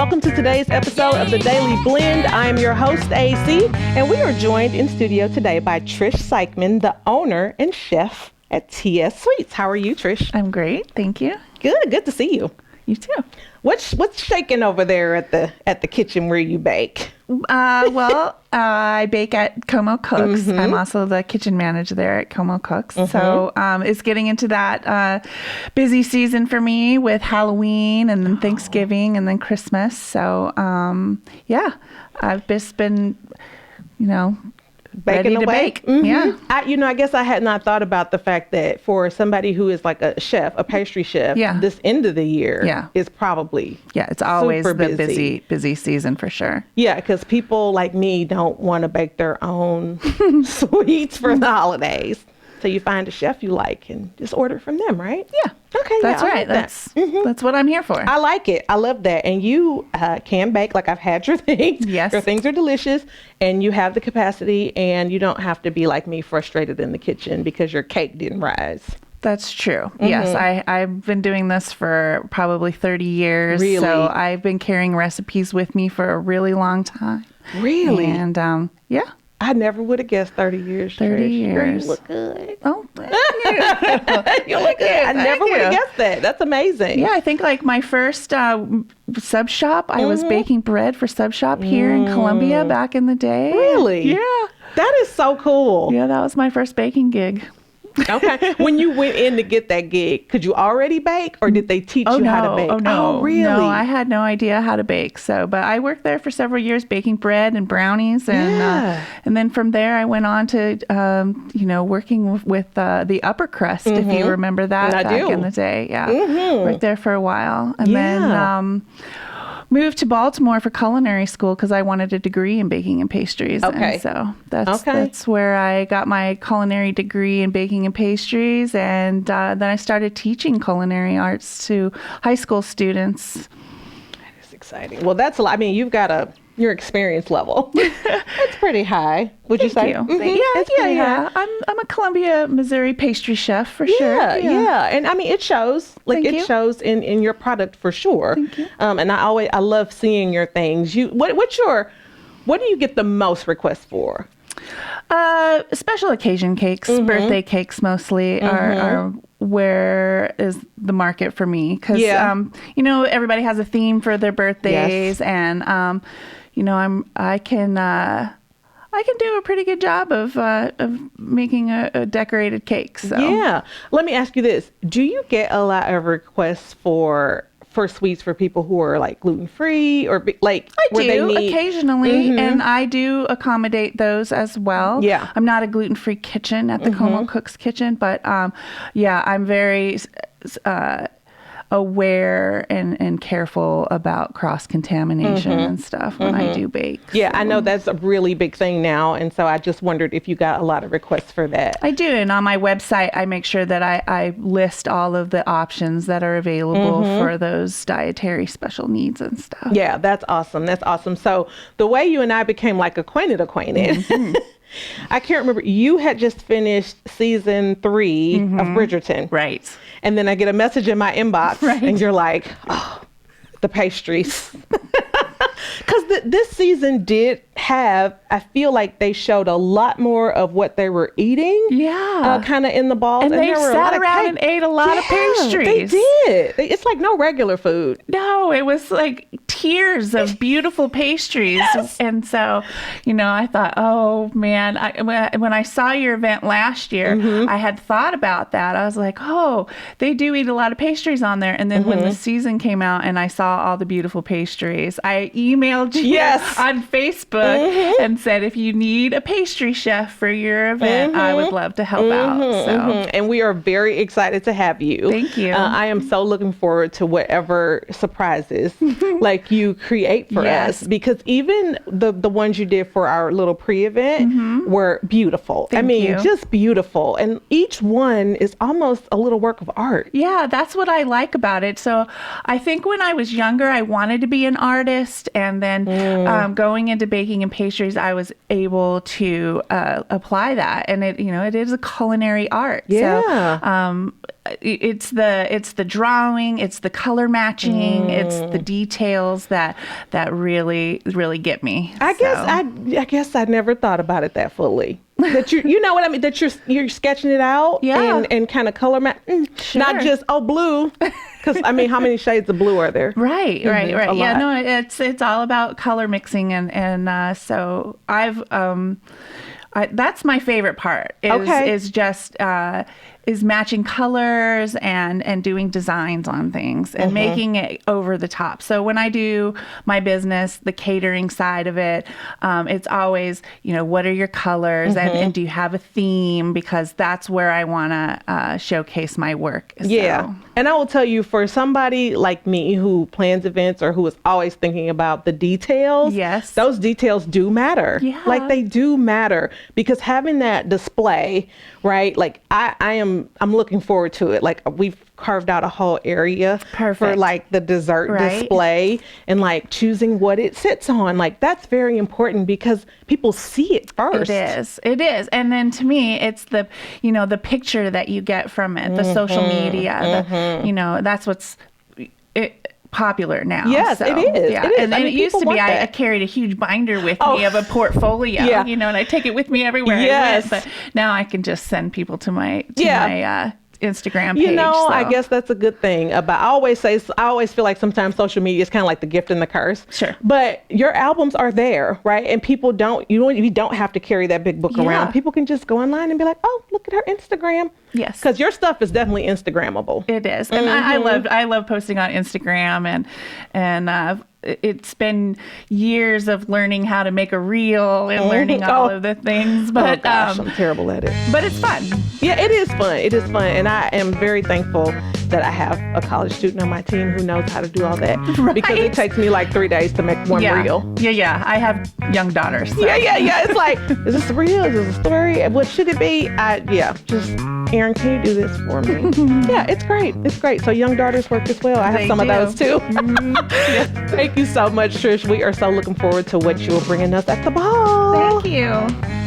Welcome to today's episode of The Daily Blend. I am your host, AC, and we are joined in studio today by Trish Sieckmann, the owner and chef at TS Sweets. How are you, Trish? I'm great, thank you. Good to see you. You too. What's shaking over there at the kitchen where you bake? I bake at Como Cooks. Mm-hmm. I'm also the kitchen manager there at Como Cooks. Mm-hmm. So it's getting into that busy season for me with Halloween and then Thanksgiving and then Christmas. So I've just been, baking ready to bake. Mm-hmm. Yeah. I guess I had not thought about the fact that for somebody who is like a chef, a pastry chef, this end of the year is probably it's always super the busy season for sure. Yeah, because people like me don't want to bake their own sweets for the holidays. So you find a chef you like and just order from them, right? Yeah. Okay. That's right. That's what I'm here for. I like it. I love that. And you can bake. Like, I've had your things. Yes. Your things are delicious. And you have the capacity. And you don't have to be like me, frustrated in the kitchen because your cake didn't rise. That's true. Mm-hmm. Yes, I've been doing this for probably 30 years. Really? So I've been carrying recipes with me for a really long time. Really? And I never would have guessed 30 years. 30 Trish. years. Girl, you look good. Oh, thank you. You look good. I never would have guessed that. That's amazing. Yeah, I think like my first sub shop, I was baking bread for sub shop here in Columbia back in the day. Really? Yeah. That is so cool. Yeah, that was my first baking gig. Okay. When you went in to get that gig, could you already bake or did they teach you how to bake? Oh, no. Oh, really? No, I had no idea how to bake. But I worked there for several years baking bread and brownies. And then from there, I went on to, working with the upper crust, if you remember that back in the day. Yeah. Mm-hmm. Worked there for a while. And then moved to Baltimore for culinary school because I wanted a degree in baking and pastries. Okay. And so that's where I got my culinary degree in baking and pastries. And then I started teaching culinary arts to high school students. That is exciting. Well, that's a lot. I mean, you've got your experience level. It's pretty high, would you say? Thank you. Mm-hmm. Yeah. I'm a Columbia, Missouri pastry chef for sure. Yeah. And I mean, it shows. Like, it shows in your product for sure. Thank you. And I love seeing your things. What do you get the most requests for? Special occasion cakes, birthday cakes mostly are where is the market for me because everybody has a theme for their birthdays and I can do a pretty good job of making a decorated cake. So. Yeah. Let me ask you this. Do you get a lot of requests for sweets for people who are like gluten-free or like I do occasionally and I do accommodate those as well. Yeah. I'm not a gluten-free kitchen at the Como Cooks kitchen, but I'm very aware and careful about cross-contamination and stuff when I do bake. Yeah, so. I know that's a really big thing now, and so I just wondered if you got a lot of requests for that. I do, and on my website, I make sure that I list all of the options that are available for those dietary special needs and stuff. Yeah, that's awesome. That's awesome. So the way you and I became like acquainted, I can't remember. You had just finished season 3 of Bridgerton. Right. And then I get a message in my inbox and you're like, oh, the pastries. Because this season did have, I feel like they showed a lot more of what they were eating. Yeah. Kind of in the balls. And they sat around and ate a lot of pastries. They did. It's like no regular food. No, it was like tiers of beautiful pastries. Yes. And so, I thought, oh man, when I saw your event last year, I had thought about that. I was like, oh, they do eat a lot of pastries on there. And then when the season came out and I saw all the beautiful pastries, I emailed you on Facebook and said, if you need a pastry chef for your event, I would love to help out. So. And we are very excited to have you. Thank you. I am so looking forward to whatever surprises like you create for us, because even the ones you did for our little pre-event were beautiful. Thank you. Just beautiful. And each one is almost a little work of art. Yeah, that's what I like about it. So I think when I was younger, I wanted to be an artist And then going into baking and pastries, I was able to apply that. And it is a culinary art. Yeah. So it's the drawing, it's the color matching, it's the details that really get me. I guess I never thought about it that fully. That you know what I mean? That you're sketching it out, and kind of color match, not just blue. Because I mean, how many shades of blue are there? Right. Yeah, no, it's all about color mixing, and so that's my favorite part. Is just is matching colors and doing designs on things and making it over the top. So when I do my business, the catering side of it, it's always, what are your colors and do you have a theme? Because that's where I want to showcase my work. Yeah. And I will tell you, for somebody like me who plans events or who is always thinking about the details, yes, those details do matter. Yeah. Like they do matter, because having that display, right? Like I'm looking forward to it. Like we've carved out a whole area for like the dessert display, and like choosing what it sits on. Like that's very important because people see it first. It is. And then to me, it's the picture that you get from it, the social media, that's what's popular now. Yes, so, it is. Yeah. It is. And then it used to be I carried a huge binder with me of a portfolio, and I take it with me everywhere I went. But now I can just send people to my Instagram page. I guess that's a good thing. I always feel like sometimes social media is kind of like the gift and the curse. Sure. But your albums are there, right? And people you don't have to carry that big book around. People can just go online and be like, oh, look at her Instagram. Yes. Because your stuff is definitely Instagrammable. It is. And I love posting on Instagram, and it's been years of learning how to make a reel and learning all of the things, but I'm terrible at it. But it's fun. Yeah, it is fun. It is fun, and I am very thankful that I have a college student on my team who knows how to do all that. Right. Because it takes me like 3 days to make one reel. Yeah. I have young daughters. So. Yeah. It's like, is this real? Is this a story? What should it be? Just Aaron, can you do this for me? Yeah, it's great. It's great. So young daughters work as well. I have some of those too. Thank you so much, Trish. We are so looking forward to what you're bringing us at the ball. Thank you.